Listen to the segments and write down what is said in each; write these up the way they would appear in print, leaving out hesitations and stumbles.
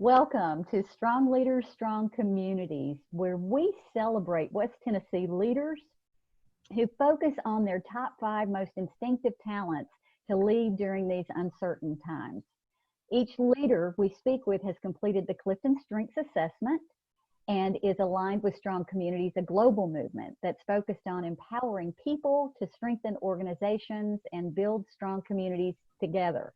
Welcome to Strong Leaders, Strong Communities, where we celebrate West Tennessee leaders who focus on their top 5 most instinctive talents to lead during these uncertain times. Each leader we speak with has completed the Clifton Strengths Assessment and is aligned with Strong Communities, a global movement that's focused on empowering people to strengthen organizations and build strong communities together.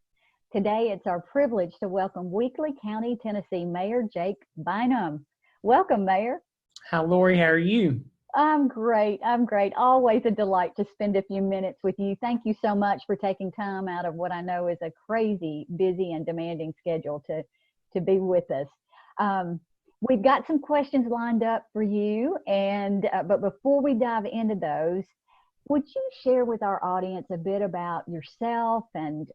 Today, it's our privilege to welcome Weakley County, Tennessee Mayor Jake Bynum. Welcome, Mayor. Hi, Lori. How are you? I'm great. Always a delight to spend a few minutes with you. Thank you so much for taking time out of what I know is a crazy, busy, and demanding schedule to be with us. We've got some questions lined up for you, but before we dive into those, would you share with our audience a bit about yourself and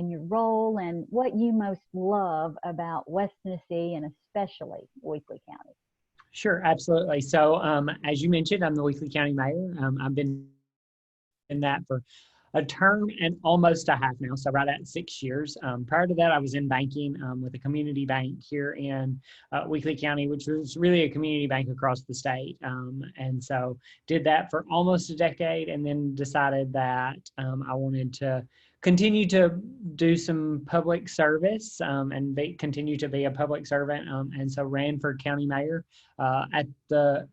your role and what you most love about West Tennessee and especially Weakley County? Sure, absolutely. So as you mentioned, I'm the Weakley County Mayor. I've been in that for a term and almost a half now, so right at 6 years. Prior to that, I was in banking with a community bank here in Weakley County, which was really a community bank across the state. And so did that for almost a decade and then decided that I wanted to continue to do some public service and continue to be a public servant. And so ran for county mayor. At the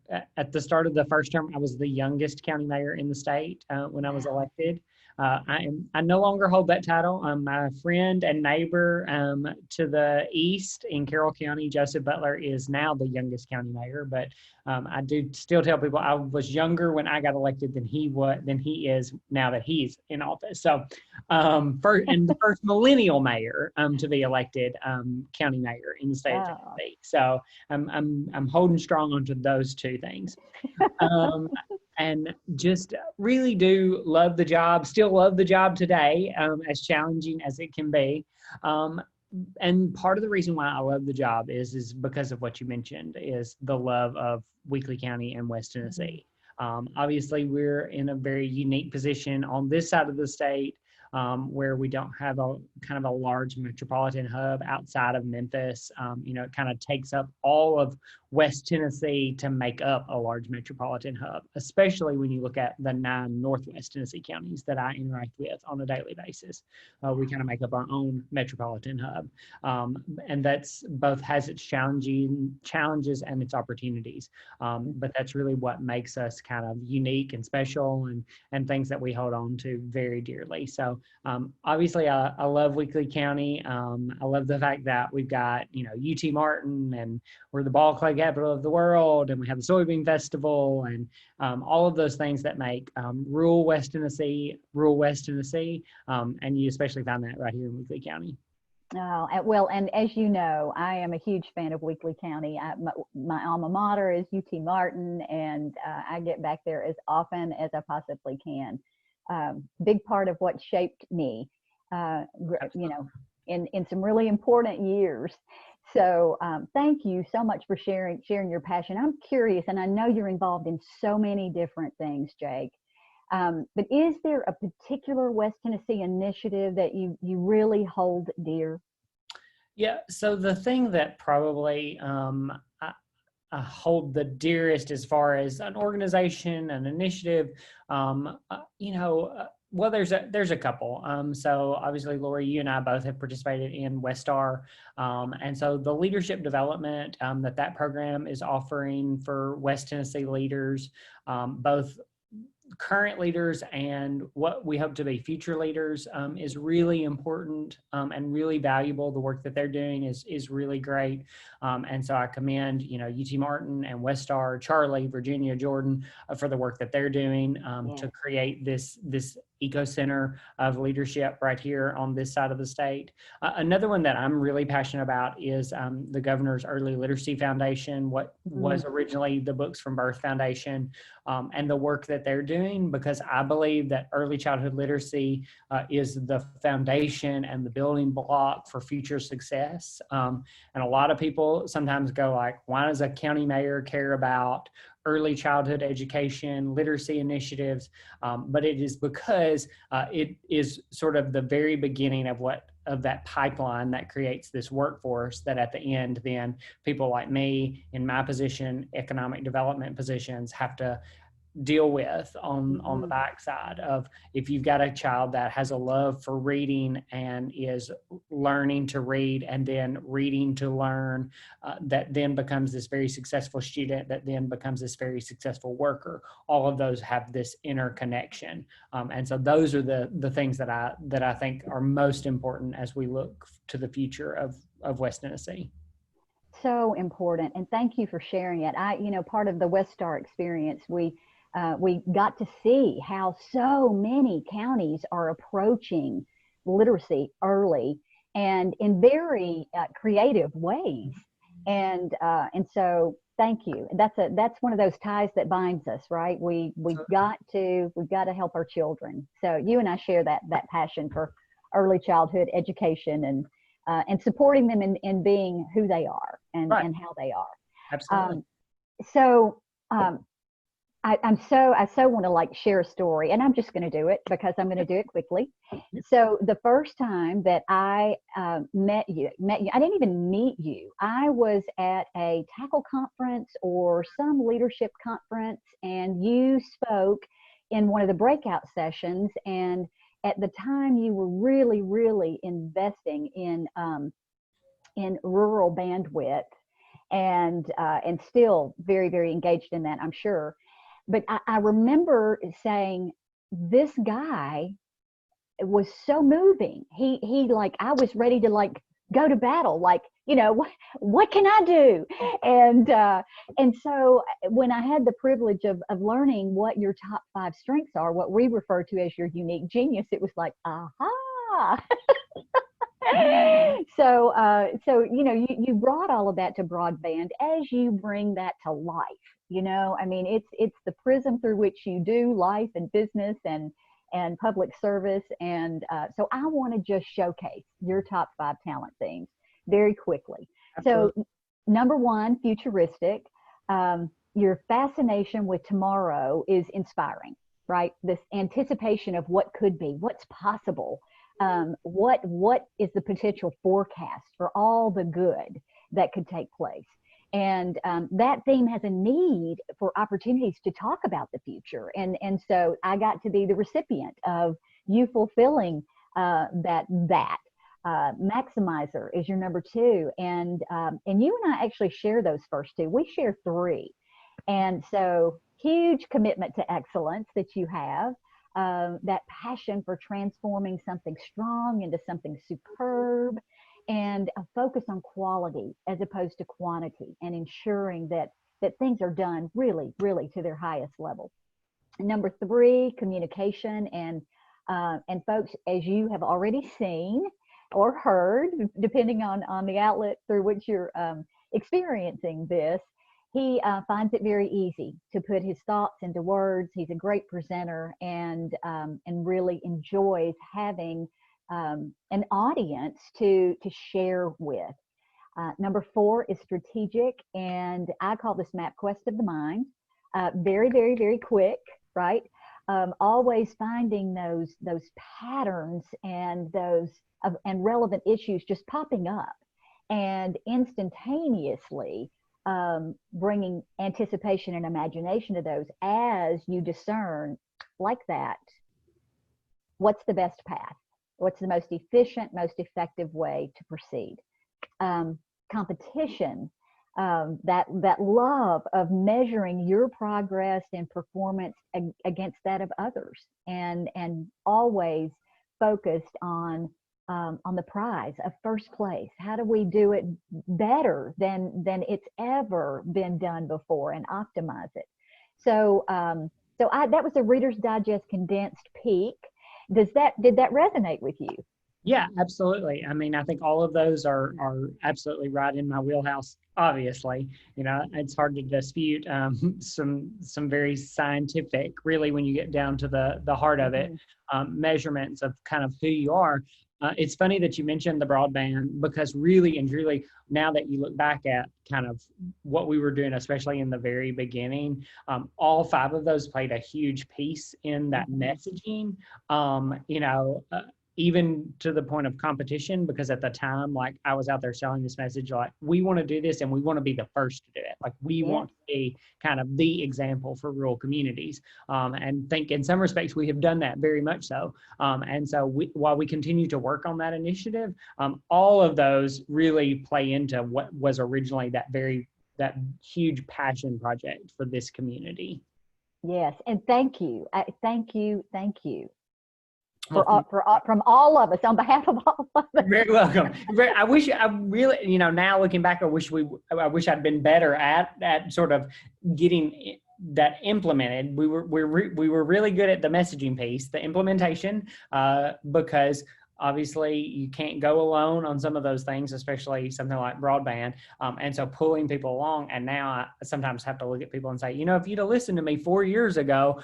start of the first term, I was the youngest county mayor in the state when I was elected. I no longer hold that title. My friend and neighbor to the east in Carroll County, Joseph Butler, is now the youngest county mayor. But I do still tell people I was younger when I got elected than he is now that he's in office. So, the first millennial mayor to be elected county mayor in the state of Tennessee. So I'm holding strong onto those two things. And just really do love the job, still love the job today, as challenging as it can be. And part of the reason why I love the job is because of what you mentioned, is the love of Weakley County and West Tennessee. Obviously, we're in a very unique position on this side of the state, where we don't have a kind of a large metropolitan hub outside of Memphis. It kind of takes up all of West Tennessee to make up a large metropolitan hub, especially when you look at the 9 Northwest Tennessee counties that I interact with on a daily basis. We kind of make up our own metropolitan hub. And that's both has its challenges and its opportunities. But that's really what makes us kind of unique and special and things that we hold on to very dearly. So obviously I love Weakley County. I love the fact that we've got, UT Martin, and we're the ball clay capital of the world, and we have the soybean festival, and all of those things that make rural West Tennessee, and you especially find that right here in Weakley County. Oh, well, and as you know, I am a huge fan of Weakley County. My alma mater is UT Martin, and I get back there as often as I possibly can. Big part of what shaped me, in some really important years. So thank you so much for sharing your passion. I'm curious, and I know you're involved in so many different things, Jake. But is there a particular West Tennessee initiative that you really hold dear? Yeah, so the thing that probably I hold the dearest as far as an organization, an initiative, well, there's a couple. So obviously, Lori, you and I both have participated in Westar. And so the leadership development that program is offering for West Tennessee leaders, both current leaders and what we hope to be future leaders, is really important and really valuable. The work that they're doing is really great. And so I commend, UT Martin and Westar, Charlie, Virginia, Jordan, for the work that they're doing to create this eco center of leadership right here on this side of the state. Another one that I'm really passionate about is the Governor's Early Literacy Foundation, what was originally the Books from Birth Foundation, and the work that they're doing, because I believe that early childhood literacy is the foundation and the building block for future success. And a lot of people sometimes go like, why does a county mayor care about early childhood education, literacy initiatives? But it is because it is sort of the very beginning of what that pipeline that creates this workforce that at the end, then people like me in my position, economic development positions, have to deal with on the backside of. If you've got a child that has a love for reading and is learning to read and then reading to learn, that then becomes this very successful student, that then becomes this very successful worker. All of those have this interconnection, and so those are the things that I think are most important as we look to the future of West Tennessee. So important, and thank you for sharing it. Part of the West Star experience, we got to see how so many counties are approaching literacy early and in very creative ways. And so thank you. That's one of those ties that binds us, right? We've got to help our children. So you and I share that passion for early childhood education and supporting them in being who they are and how they are. Absolutely. I so want to share a story, and I'm just going to do it because I'm going to do it quickly. So the first time that I met you, I didn't even meet you. I was at a tackle conference or some leadership conference, and you spoke in one of the breakout sessions. And at the time, you were really, really investing in rural bandwidth, and still very, very engaged in that, I'm sure. But I remember saying, this guy was so moving. He I was ready to go to battle. What can I do? And so when I had the privilege of learning what your top 5 strengths are, what we refer to as your unique genius, it was like, aha. So you brought all of that to broadband as you bring that to life. It's the prism through which you do life and business and public service. And so I want to just showcase your top 5 talent themes very quickly. Absolutely. So number 1, futuristic. Your fascination with tomorrow is inspiring, right? This anticipation of what could be, what's possible. What is the potential forecast for all the good that could take place? And that theme has a need for opportunities to talk about the future. And so I got to be the recipient of you fulfilling that. Maximizer is your number 2. And you and I actually share those first 2. We share 3. And so huge commitment to excellence that you have. That passion for transforming something strong into something superb, and a focus on quality as opposed to quantity, and ensuring that things are done really, really to their highest level. Number 3, communication. And folks, as you have already seen or heard, depending on the outlet through which you're experiencing this, he finds it very easy to put his thoughts into words. He's a great presenter and really enjoys having an audience to share with. Number 4 is strategic, and I call this map quest of the mind. Very, very, very quick, right? Always finding those patterns and and relevant issues just popping up, and instantaneously bringing anticipation and imagination to those as you discern, like that, what's the best path? What's the most efficient, most effective way to proceed? Competition, that love of measuring your progress and performance against that of others, and always focused on the prize of first place. How do we do it better than it's ever been done before, and optimize it? So that was a Reader's Digest condensed peek. Did that resonate with you? Yeah, absolutely. I mean, I think all of those are absolutely right in my wheelhouse. Obviously, it's hard to dispute some very scientific, really, when you get down to the heart of it, measurements of kind of who you are. It's funny that you mentioned the broadband, because really and truly, now that you look back at kind of what we were doing, especially in the very beginning, all 5 of those played a huge piece in that messaging. even to the point of competition, because at the time, like I was out there selling this message, like we want to do this and we want to be the first to do it. Like we Yeah. want to be kind of the example for rural communities. And think in some respects we have done that very much so. And so while we continue to work on that initiative, all of those really play into what was originally that huge passion project for this community. Yes, and thank you, thank you, thank you Well, from all of us, on behalf of all of us. very welcome. I wish I really, now looking back, I wish I'd been better at sort of getting that implemented. We were really good at the messaging piece, the implementation, because obviously you can't go alone on some of those things, especially something like broadband. And so pulling people along, and now I sometimes have to look at people and say, if you'd have listened to me 4 years ago,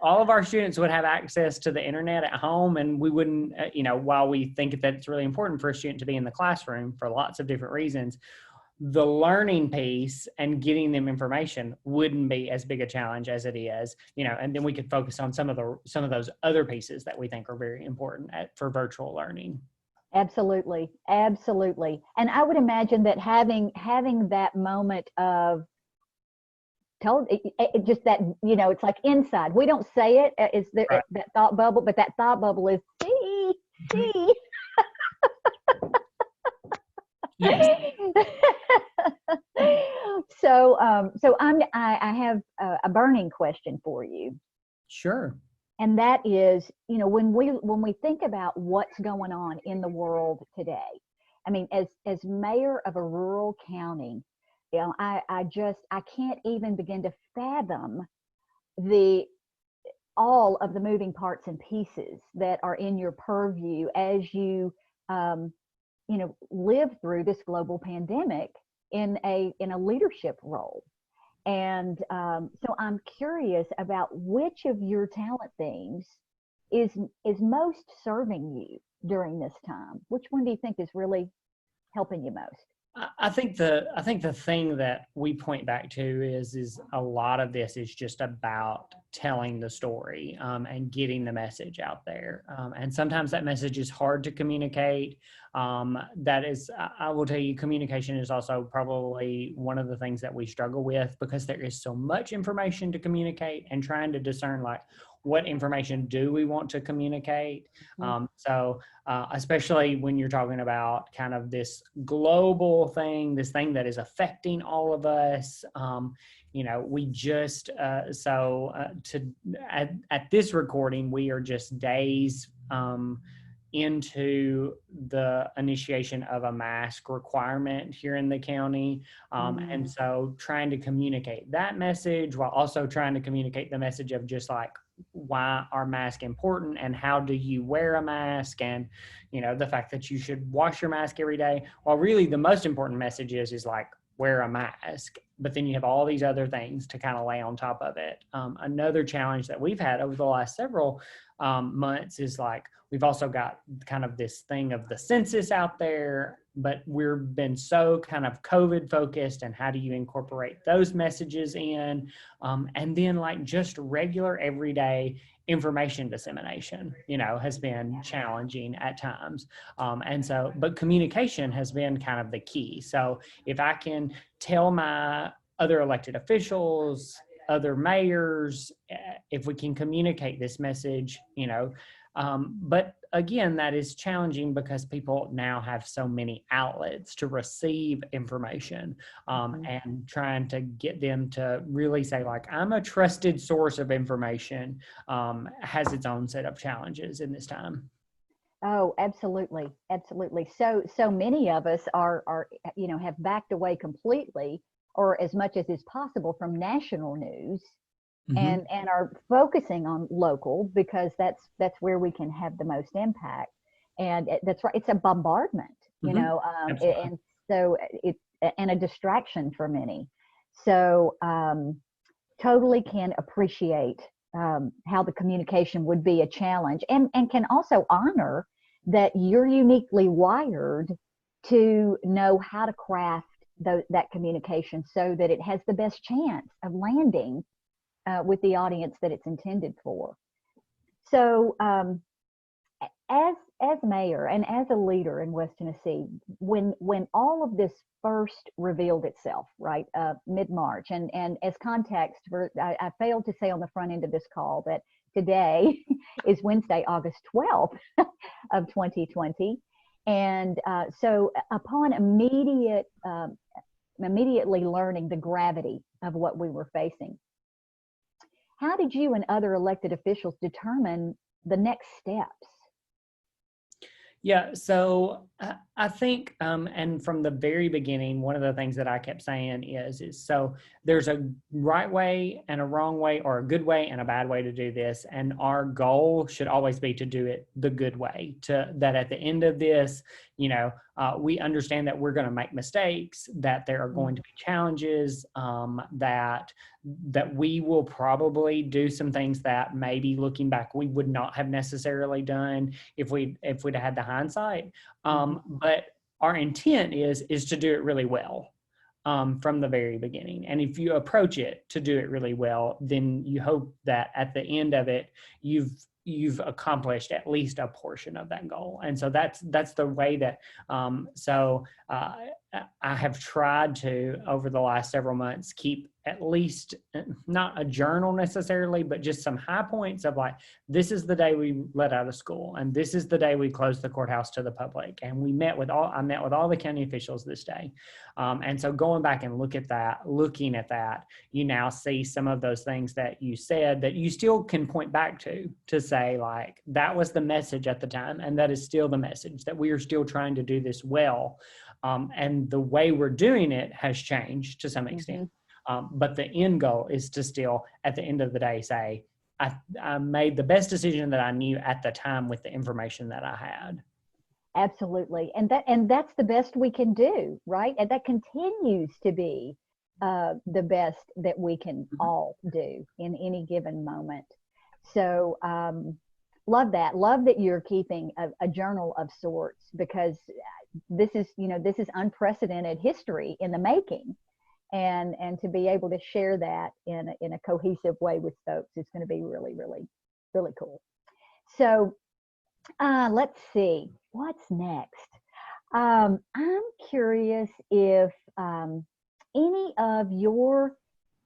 all of our students would have access to the internet at home, and we wouldn't, while we think that it's really important for a student to be in the classroom for lots of different reasons, the learning piece and getting them information wouldn't be as big a challenge as it is, and then we could focus on some of those other pieces that we think are very important for virtual learning. Absolutely, absolutely. And I would imagine that having that moment of just that, it's like inside. We don't say it, is there Right. that thought bubble, but that thought bubble is see. Yes. So I have a burning question for you. Sure. And that is, when we think about what's going on in the world today, I mean, as mayor of a rural county, I can't even begin to fathom all of the moving parts and pieces that are in your purview as you live through this global pandemic in a leadership role. And so I'm curious about which of your talent things is most serving you during this time. Which one do you think is really helping you most? I think the thing that we point back to is a lot of this is just about telling the story, and getting the message out there. And sometimes that message is hard to communicate. I will tell you, communication is also probably one of the things that we struggle with, because there is so much information to communicate, and trying to discern like what information do we want to communicate. Especially when you're talking about kind of this global thing, this thing that is affecting all of us. We just, at this recording, we are just days into the initiation of a mask requirement here in the county. And so trying to communicate that message while also trying to communicate the message of just like, why are masks important, and how do you wear a mask, and the fact that you should wash your mask every day. Well, really the most important message is like, wear a mask, but then you have all these other things to kind of lay on top of it. Another challenge that we've had over the last several months is like, we've also got kind of this thing of the census out there, but we've been so kind of COVID focused, and how do you incorporate those messages in? And then like just regular everyday information dissemination, has been challenging at times. But communication has been kind of the key. So if I can tell my other elected officials, other mayors, if we can communicate this message, but again, that is challenging because people now have so many outlets to receive information, and trying to get them to really say like, I'm a trusted source of information, has its own set of challenges in this time. Oh, absolutely. Absolutely. So many of us are, have backed away completely, or as much as is possible, from national news, and are focusing on local, because that's where we can have the most impact. And that's right. It's a bombardment, and so it's a distraction for many. So totally can appreciate how the communication would be a challenge, and can also honor that you're uniquely wired to know how to craft that communication so that it has the best chance of landing with the audience that it's intended for. So as as mayor and as a leader in West Tennessee, when all of this first revealed itself, right, mid-March, and as context, I failed to say on the front end of this call that today is Wednesday, August 12th of 2020. And so upon immediately learning the gravity of what we were facing, how did you and other elected officials determine the next steps? Yeah, so I think, and from the very beginning, one of the things that I kept saying is so there's a right way and a wrong way, or a good way and a bad way to do this, and our goal should always be to do it the good way. To that at the end of this, we understand that we're going to make mistakes, that there are going to be challenges, that we will probably do some things that maybe looking back we would not have necessarily done if we'd had the hindsight. But our intent is to do it really well from the very beginning. And if you approach it to do it really well, then you hope that at the end of it, you've accomplished at least a portion of that goal. And so that's the way that I have tried to, over the last several months, keep at least not a journal necessarily, but just some high points of like, this is the day we let out of school, and this is the day we closed the courthouse to the public. And I met with all the county officials this day. And so going back and looking at that, you now see some of those things that you said that you still can point back to say like, that was the message at the time. And that is still the message, that we are still trying to do this well. And the way we're doing it has changed to some extent. But the end goal is to still, at the end of the day, say, I made the best decision that I knew at the time with the information that I had. Absolutely. And that's the best we can do, right? And that continues to be the best that we can all do in any given moment. So love that. Love that you're keeping a journal of sorts, because this is unprecedented history in the making. And to be able to share that in a cohesive way with folks is going to be really, really, really cool. So let's see, what's next? I'm curious if any of your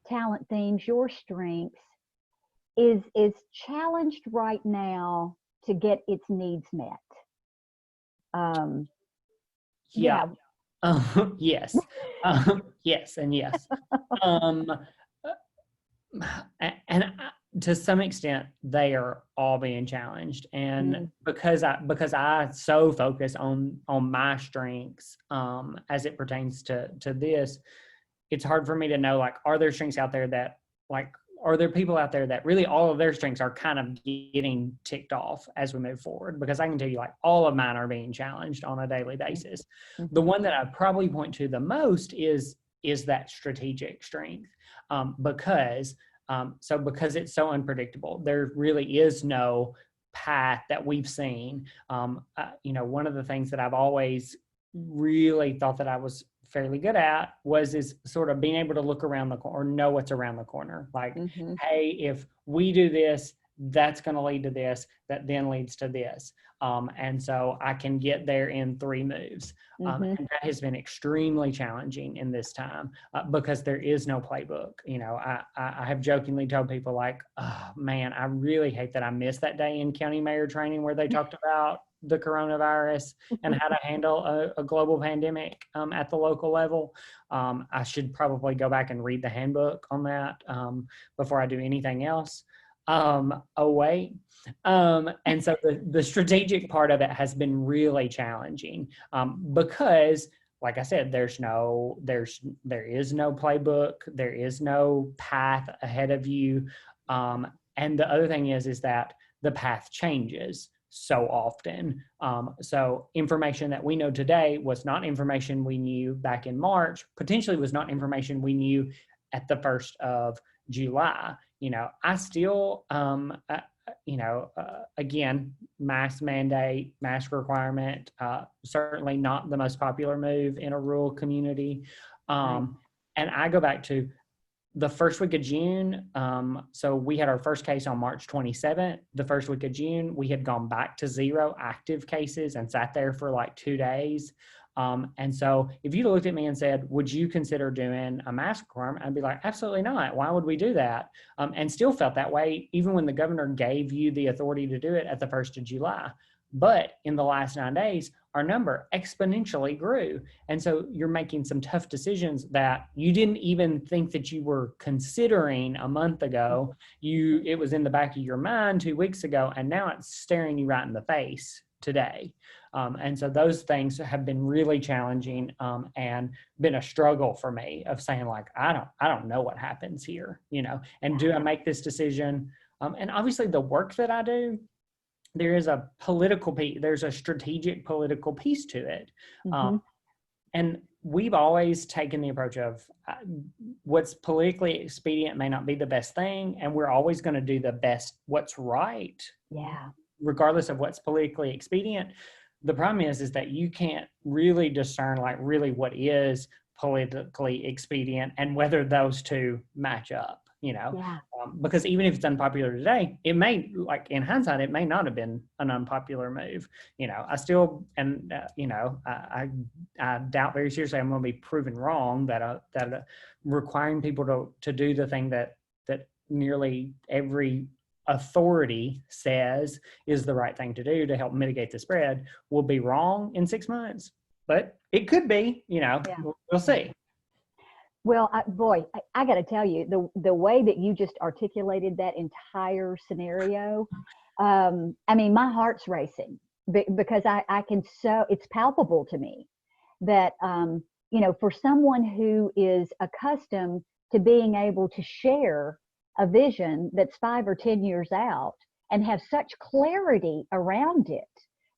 talent themes, your strengths, is challenged right now to get its needs met. Yeah. Yes. Yes and yes. And to some extent, they are all being challenged. And because I so focus on my strengths as it pertains to this, it's hard for me to know, like, are there strengths out there that, like, are there people out there that really all of their strengths are kind of getting ticked off as we move forward? Because I can tell you, like, all of mine are being challenged on a daily basis. The one that I probably point to the most is that strategic strength, because it's so unpredictable. There really is no path that we've seen. One of the things that I've always really thought that I was fairly good at is sort of being able to look around the corner or know what's around the corner. Like, hey, if we do this, that's going to lead to this, that then leads to this. And so I can get there in 3 moves. And that has been extremely challenging in this time because there is no playbook. I have jokingly told people, like, oh man, I really hate that I missed that day in county mayor training where they talked about the coronavirus and how to handle a global pandemic at the local level. I should probably go back and read the handbook on that before I do anything else. And so the strategic part of it has been really challenging because, like I said, there is no playbook, there is no path ahead of you. And the other thing is that the path changes so often. So information that we know today was not information we knew back in March, potentially was not information we knew at the 1st of July. I still, again, mask mandate, mask requirement, certainly not the most popular move in a rural community. And I go back to, the first week of June, so we had our first case on March 27th. The first week of June, we had gone back to 0 active cases and sat there for like 2 days. And so if you looked at me and said, would you consider doing a mask requirement? I'd be like, absolutely not. Why would we do that? And still felt that way, even when the governor gave you the authority to do it at the 1st of July. But in the last 9 days, our number exponentially grew. And so you're making some tough decisions that you didn't even think that you were considering a month ago. It was in the back of your mind 2 weeks ago, and now it's staring you right in the face today. And so those things have been really challenging, and been a struggle for me of saying like, I don't know what happens here, and do I make this decision? And obviously the work that I do, there is a political piece, there's a strategic political piece to it. And we've always taken the approach of what's politically expedient may not be the best thing. And we're always going to do the best, what's right. Yeah. Regardless of what's politically expedient. The problem is that you can't really discern like really what is politically expedient and whether those two match up, because even if it's unpopular today, it may, like in hindsight, it may not have been an unpopular move. I still, and I doubt very seriously I'm going to be proven wrong that requiring people to do the thing that nearly every authority says is the right thing to do to help mitigate the spread will be wrong in 6 months, but it could be, we'll see. Well, I got to tell you, the way that you just articulated that entire scenario, I mean, my heart's racing because I can, so it's palpable to me that, for someone who is accustomed to being able to share a vision that's 5 or 10 years out and have such clarity around it,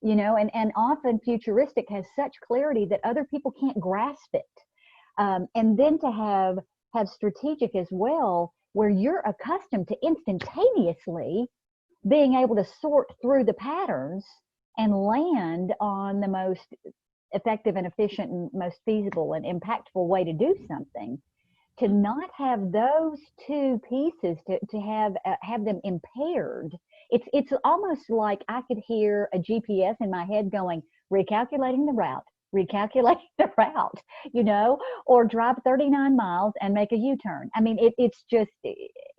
and often futuristic has such clarity that other people can't grasp it. And then to have strategic as well, where you're accustomed to instantaneously being able to sort through the patterns and land on the most effective and efficient and most feasible and impactful way to do something. To not have those two pieces, to have them impaired, it's almost like I could hear a GPS in my head going, recalculating the route, or drive 39 miles and make a U-turn. I mean, it's just,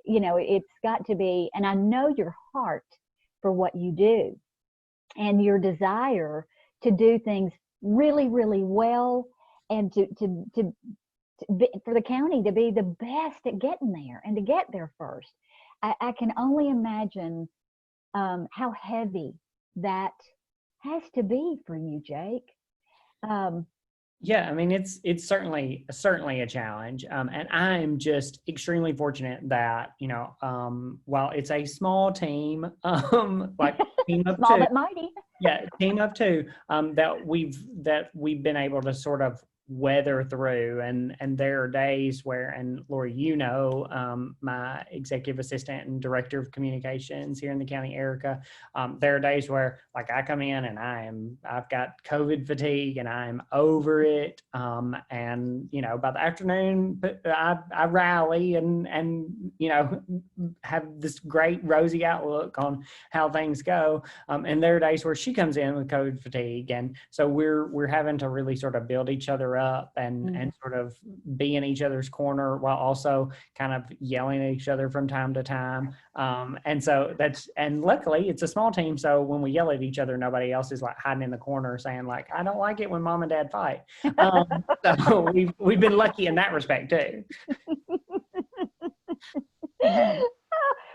it's got to be, and I know your heart for what you do and your desire to do things really, really well, and for the county to be the best at getting there and to get there first. I can only imagine how heavy that has to be for you, Jake. Yeah, I mean, it's certainly a challenge. And I'm just extremely fortunate that, while it's a small team, like team of small two, but mighty. Yeah, team of two, that we've been able to sort of weather through, and there are days where, and Lori, my executive assistant and director of communications here in the county, Erica, there are days where like I come in and I've got COVID fatigue and I'm over it, and by the afternoon I rally and have this great rosy outlook on how things go, and there are days where she comes in with COVID fatigue, and so we're having to really sort of build each other up and sort of be in each other's corner while also kind of yelling at each other from time to time. And so and luckily it's a small team. So when we yell at each other, nobody else is like hiding in the corner saying like, I don't like it when mom and dad fight. So we've been lucky in that respect too.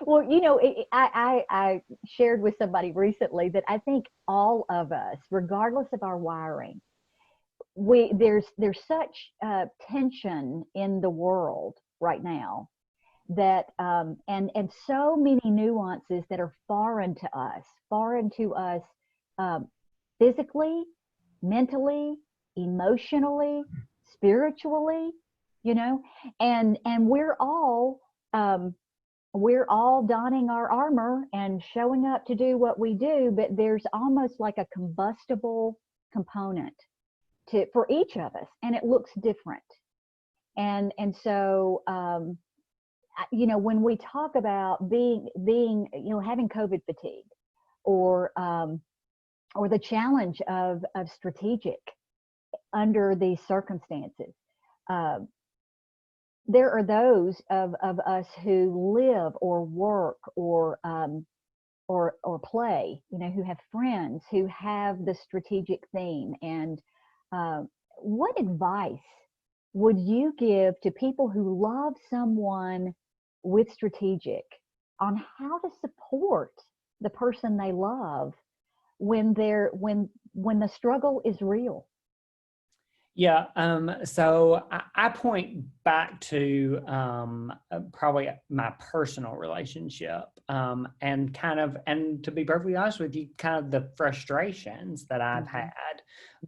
Well, I shared with somebody recently that I think all of us, regardless of our wiring, there's such tension in the world right now that and so many nuances that are foreign to us, physically, mentally, emotionally, spiritually, and we're all donning our armor and showing up to do what we do, but there's almost like a combustible component for each of us, and it looks different. And so when we talk about being, having COVID fatigue, or the challenge of strategic under these circumstances, uh, there are those of us who live or work or play, who have friends who have the strategic theme. And uh, what advice would you give to people who love someone with strategic on how to support the person they love when when the struggle is real? Yeah, so I point back to probably my personal relationship, and and to be perfectly honest with you, kind of the frustrations that I've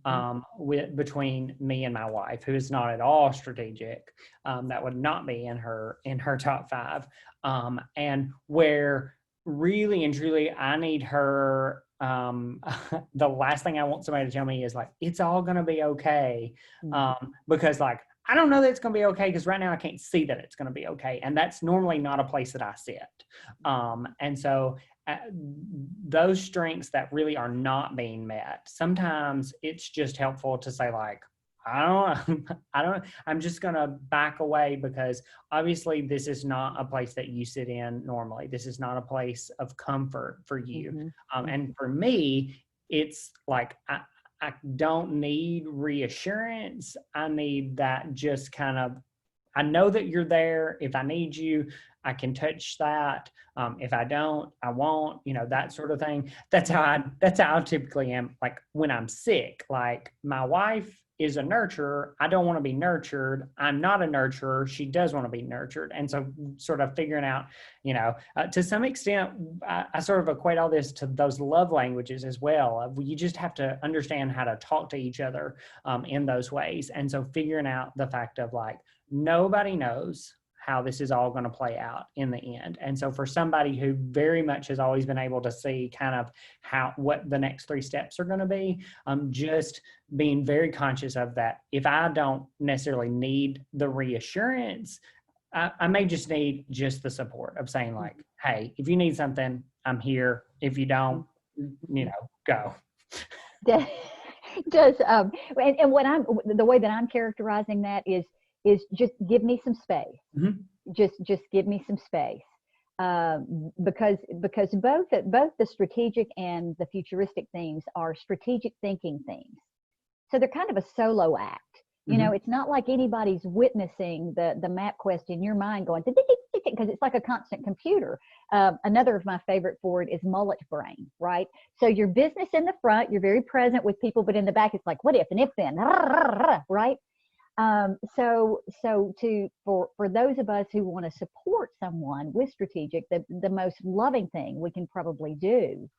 Mm-hmm. had between me and my wife, who is not at all strategic. That would not be in her top five, and where really and truly I need her. The last thing I want somebody to tell me is like, it's all going to be okay. Because like, I don't know that it's going to be okay, because right now I can't see that it's going to be okay. And that's normally not a place that I sit. And so those strengths that really are not being met, sometimes it's just helpful to say like, I'm just going to back away, because obviously this is not a place that you sit in normally. This is not a place of comfort for you. Mm-hmm. And for me, it's like, I don't need reassurance. I need that just kind of, I know that you're there. If I need you, I can touch that. If I don't, I won't, that sort of thing. That's how I typically am. Like when I'm sick, like my wife is a nurturer. I don't want to be nurtured. I'm not a nurturer. She does want to be nurtured. And so sort of figuring out, to some extent, I sort of equate all this to those love languages as well. You just have to understand how to talk to each other in those ways. And so figuring out the fact of like, nobody knows how this is all going to play out in the end. And so for somebody who very much has always been able to see kind of what the next 3 steps are going to be, just being very conscious of that. If I don't necessarily need the reassurance, I may just need just the support of saying like, hey, if you need something, I'm here. If you don't, go. Does and what the way that I'm characterizing that is just give me some space. Mm-hmm. Just give me some space, because both the strategic and the futuristic themes are strategic thinking themes, so they're kind of a solo act. Mm-hmm. It's not like anybody's witnessing the map quest in your mind going, because it's like a constant computer. Another of my favorite for it is mullet brain, right? So your business in the front, you're very present with people, but in the back, it's like, what if and if then, right? So for those of us who want to support someone with strategic, the most loving thing we can probably do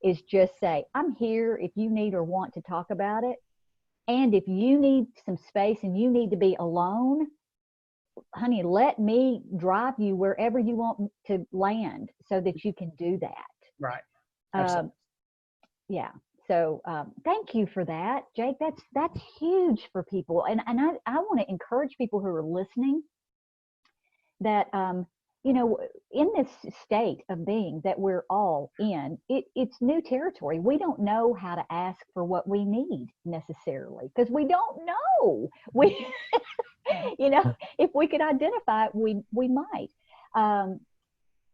is just say, I'm here if you need or want to talk about it. And if you need some space and you need to be alone, honey, let me drive you wherever you want to land so that you can do that. Right. Yeah. So thank you for that, Jake. That's huge for people. And I want to encourage people who are listening that, in this state of being that we're all in, it's new territory. We don't know how to ask for what we need necessarily, because we don't know. We, if we could identify it, we might.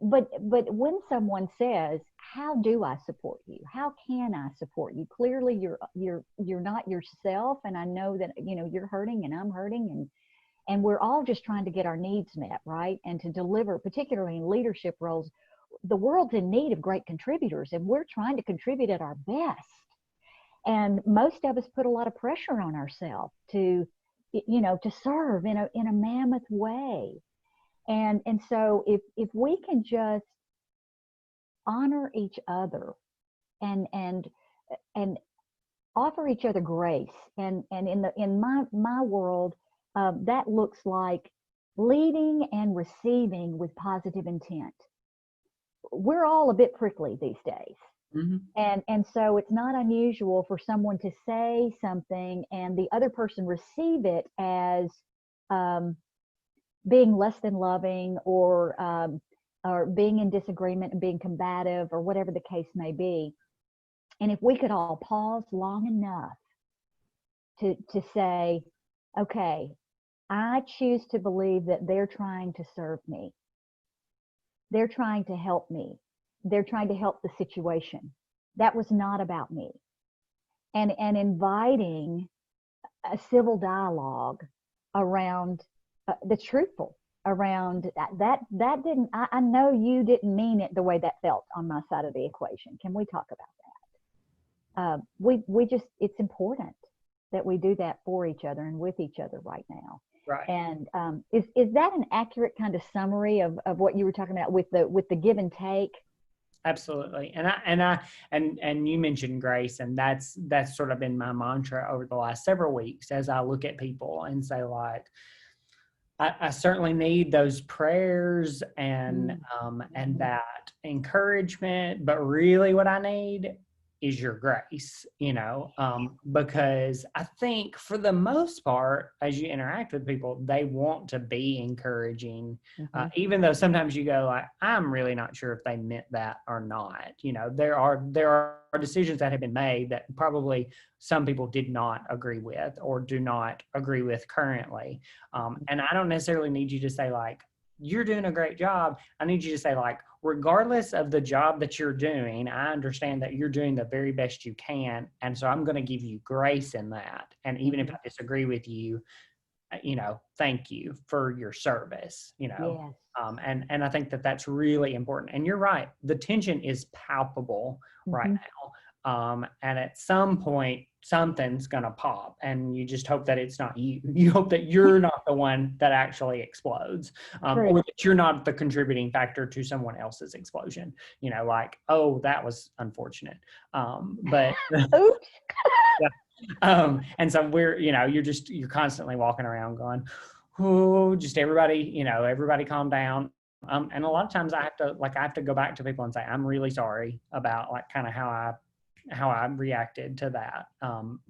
But when someone says, how do I support you? How can I support you? Clearly you're not yourself. And I know that, you're hurting and I'm hurting, and we're all just trying to get our needs met, right? And to deliver, particularly in leadership roles, the world's in need of great contributors, and we're trying to contribute at our best. And most of us put a lot of pressure on ourselves to serve in a mammoth way. And so if we can just honor each other and offer each other grace, and in my world, that looks like leading and receiving with positive intent. We're all a bit prickly these days. Mm-hmm. And so it's not unusual for someone to say something and the other person receive it as being less than loving, or being in disagreement and being combative, or whatever the case may be. And if we could all pause long enough to say, okay, I choose to believe that they're trying to serve me. They're trying to help me. They're trying to help the situation. That was not about me. And inviting a civil dialogue around that's truthful, around that didn't, I know you didn't mean it the way that felt on my side of the equation. Can we talk about that? We just, it's important that we do that for each other and with each other right now. Right. And is that an accurate kind of summary of what you were talking about with the give and take? Absolutely. And you mentioned grace, and that's sort of been my mantra over the last several weeks as I look at people and say, like, I certainly need those prayers and that encouragement, but really what I need is your grace, because I think for the most part, as you interact with people, they want to be encouraging, even though sometimes you go like, I'm really not sure if they meant that or not. There are decisions that have been made that probably some people did not agree with or do not agree with currently. And I don't necessarily need you to say like, you're doing a great job. I need you to say like, regardless of the job that you're doing, I understand that you're doing the very best you can. And so I'm going to give you grace in that. And even if I disagree with you, thank you for your service, Yes. And I think that that's really important. And you're right. The tension is palpable right now. And at some point, something's going to pop, and you just hope that it's not you. You hope that you're not the one that actually explodes, or that you're not the contributing factor to someone else's explosion. Like, oh, that was unfortunate. But oops. Yeah. And so you're constantly walking around going, oh, just everybody calm down. And a lot of times I have to go back to people and say, I'm really sorry about like kind of how I reacted to that.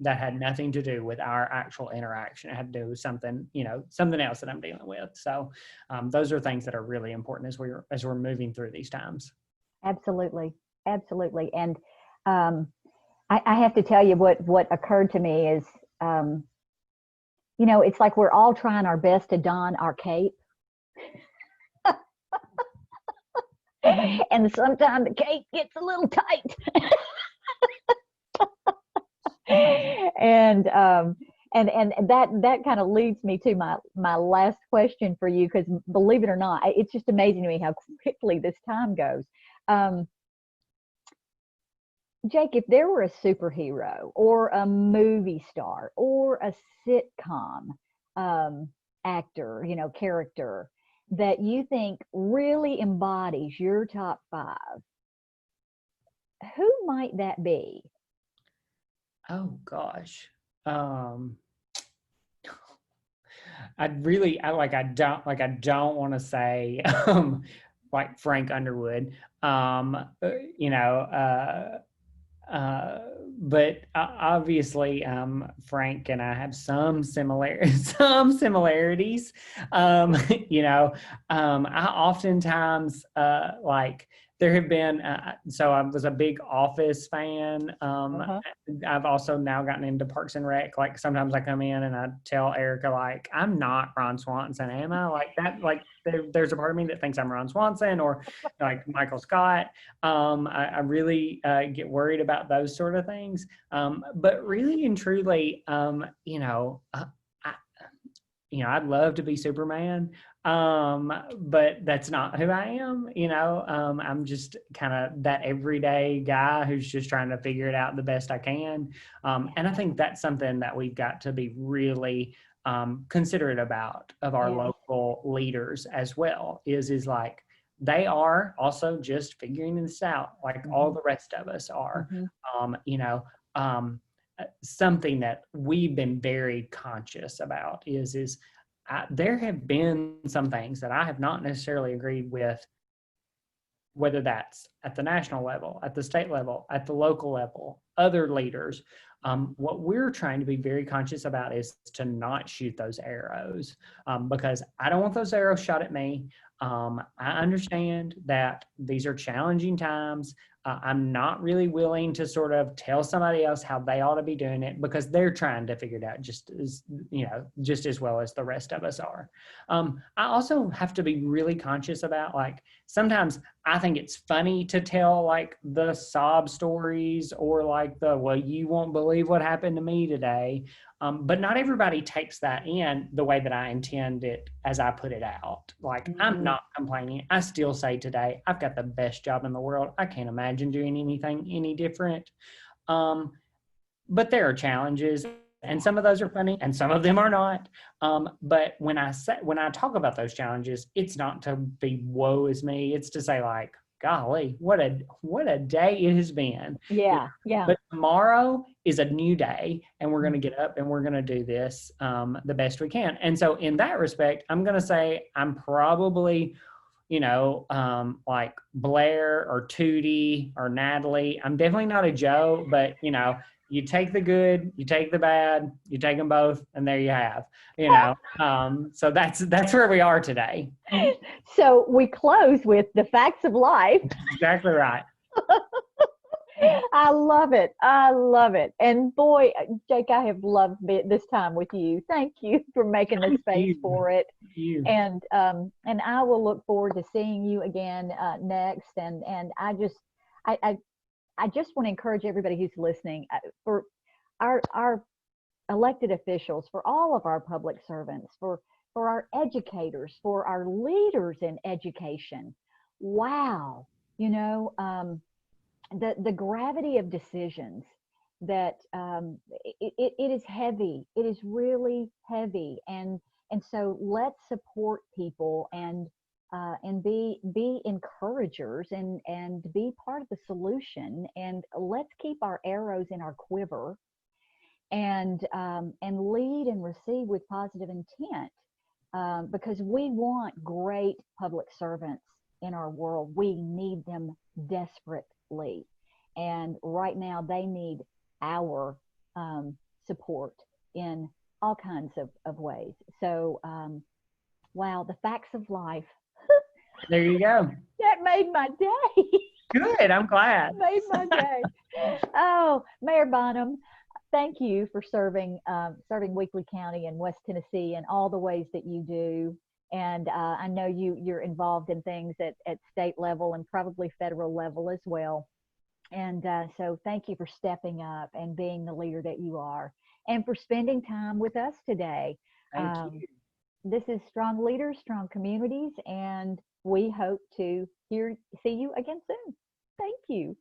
That had nothing to do with our actual interaction. It had to do with something else that I'm dealing with. So those are things that are really important as we're moving through these times. Absolutely. And I have to tell you what occurred to me is, it's like we're all trying our best to don our cape. And sometimes the cape gets a little tight. And that kind of leads me to my last question for you, because believe it or not, it's just amazing to me how quickly this time goes. Jake, if there were a superhero or a movie star or a sitcom actor, character that you think really embodies your top 5, who might that be? Oh gosh. I don't want to say like Frank Underwood, but obviously Frank and I have some similarities. I oftentimes like there have been, so I was a big Office fan. I've also now gotten into Parks and Rec. Like sometimes I come in and I tell Erica, like, I'm not Ron Swanson, am I? Like that, like there's a part of me that thinks I'm Ron Swanson or like Michael Scott. I really get worried about those sort of things. But really and truly, I'd love to be Superman. But that's not who I am. I'm just kind of that everyday guy who's just trying to figure it out the best I can. And I think that's something that we've got to be really considerate about of our local leaders as well, is like, they are also just figuring this out like all the rest of us are. Something that we've been very conscious about is there have been some things that I have not necessarily agreed with, whether that's at the national level, at the state level, at the local level, other leaders. What we're trying to be very conscious about is to not shoot those arrows, because I don't want those arrows shot at me. I understand that these are challenging times. I'm not really willing to sort of tell somebody else how they ought to be doing it, because they're trying to figure it out just as well as the rest of us are. I also have to be really conscious about, like, sometimes I think it's funny to tell like the sob stories, or like well, you won't believe what happened to me today. But not everybody takes that in the way that I intend it as I put it out. Like, I'm not complaining. I still say today, I've got the best job in the world. I can't imagine doing anything any different. But there are challenges, and some of those are funny and some of them are not. But when I talk about those challenges, it's not to be woe is me. It's to say, like, golly, what a day it has been. Yeah. But tomorrow is a new day, and we're going to get up and we're going to do this the best we can. And so in that respect, I'm going to say I'm probably, like Blair or Tootie or Natalie. I'm definitely not a Joe, but you take the good, you take the bad, you take them both, and there you have, so that's where we are today. So we close with the facts of life. Exactly right. I love it. I love it. And boy, Jake, I have loved this time with you. Thank you for making the space for it. Thank you. And I will look forward to seeing you again next. And I just want to encourage everybody who's listening, for our elected officials, for all of our public servants, for our educators, for our leaders in education. Wow. The gravity of decisions, that it is heavy. It is really heavy. And so let's support people and be encouragers and be part of the solution. And let's keep our arrows in our quiver, and lead and receive with positive intent, because we want great public servants in our world. We need them desperately, and right now they need our support in all kinds of ways. So wow, the facts of life. There you go. That made my day. Good, I'm glad. Made my day. Oh, Mayor Bynum, thank you for serving Weakley County and West Tennessee in all the ways that you do. And I know you're involved in things at state level and probably federal level as well. And so thank you for stepping up and being the leader that you are, and for spending time with us today. Thank you. This is Strong Leaders, Strong Communities, and we hope to see you again soon. Thank you.